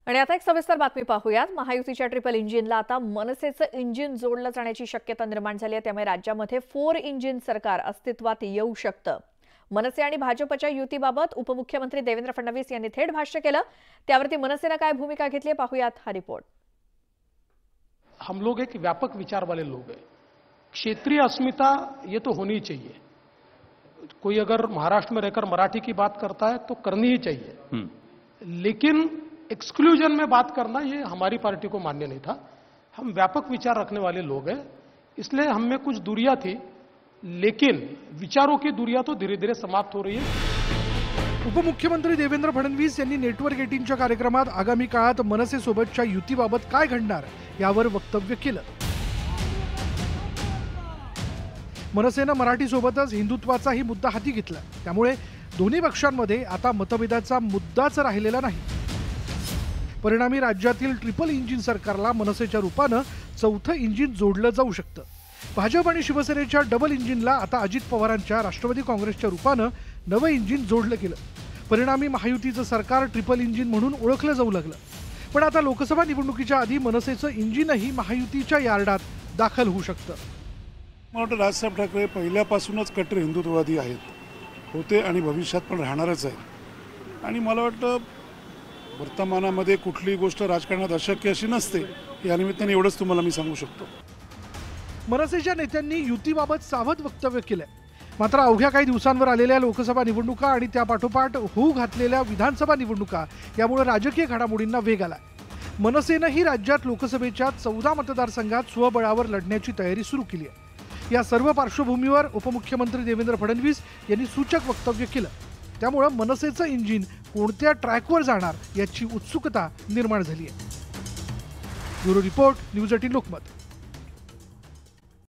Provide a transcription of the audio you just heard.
आणि आता एक सविस्तर बातमी पाहूयात। महायुतीच्या ट्रिपल इंजिनला आता मनसेचं इंजिन जोडलं जाण्याची शक्यता निर्माण झाली आहे। त्यामुळे राज्यामध्ये 4 इंजिन सरकार अस्तित्वात येऊ शकतं। मनसे आणि भाजपच्या युतीबाबत उपमुख्यमंत्री देवेंद्र फडणवीस यांनी थेट भाष्य केलं। त्यावरती मनसेने काय भूमिका घेतली आहे पाहूयात हा रिपोर्ट। हम लोग एक व्यापक विचार वाले लोग हैं। क्षेत्रीय अस्मिता ये तो होनी चाहिए। कोई अगर महाराष्ट्र में रहकर मराठी की बात करता है तो करनी ही चाहिए, लेकिन एक्सक्लूजन में बात करना ये हमारी पार्टी को मान्य नहीं था। हम व्यापक विचार रखने वाले लोग हैं, इसलिए हम में कुछ दूरियां थी, लेकिन विचारों की दूरियां तो धीरे धीरे समाप्त हो रही है। उपमुख्यमंत्री देवेंद्र फडणवीस यांनी नेटवर्क 18च्या कार्यक्रमात आगामी काळात मनसे सोबतच्या युतीबाबत काय घडणार यावर वक्तव्य केलं। मनसेनं मराठी सोबतच हिंदुत्वाचाही मुद्दा हाती घेतला, त्यामुळे दोन्ही पक्षांमध्ये आता मतभेदाचा मुद्दाच राहिलेला नाही। परिणामी राज्यातील ट्रिपल इंजिन सरकारला मनसेच्या रूपानं चौथं इंजिन जोडलं जाऊ शकतं। भाजप आणि शिवसेनेच्या डबल इंजिनला आता अजित पवारांच्या राष्ट्रवादी काँग्रेसच्या रूपानं नवं इंजिन जोडलं गेलं। परिणामी महायुतीचं सरकार ट्रिपल इंजिन म्हणून ओळखलं जाऊ लागलं। पण आता लोकसभा निवडणुकीच्या आधी मनसेचं इंजिनही महायुतीच्या यार्डात दाखल होऊ शकतं। मला वाटतं राजसाहेब ठाकरे पहिल्यापासूनच कट्टर हिंदुत्ववादी आहेत, होते आणि भविष्यात पण राहणारच आहेत। आणि मला वाटतं वर्तमानामध्ये कुठलीही गोष्ट राजकारणात अशक्य अशी नसते। या निमित्ताने एवढंच तुम्हाला मी सांगू शकतो। मनसेच्या नेत्यांनी युतीबाबत सावध वक्तव्य केलंय। मात्र अवघ्या काही दिवसांवर आलेल्या लोकसभा निवडणुका आणि त्यापाठोपाठ होऊ घातलेल्या विधानसभा निवडणुका यामुळे राजकीय घडामोडींना वेग आला। मनसेनंही राज्यात लोकसभेच्या 14 मतदारसंघात स्वबळावर लढण्याची तयारी सुरू केली आहे। या सर्व पार्श्वभूमीवर उपमुख्यमंत्री देवेंद्र फडणवीस यांनी सूचक वक्तव्य केलं। त्यामुळे मनसेचं इंजिन कोणत्या ट्रॅकवर जाणार याची उत्सुकता निर्माण झाली आहे। Bureau report, news 18 Lokmat.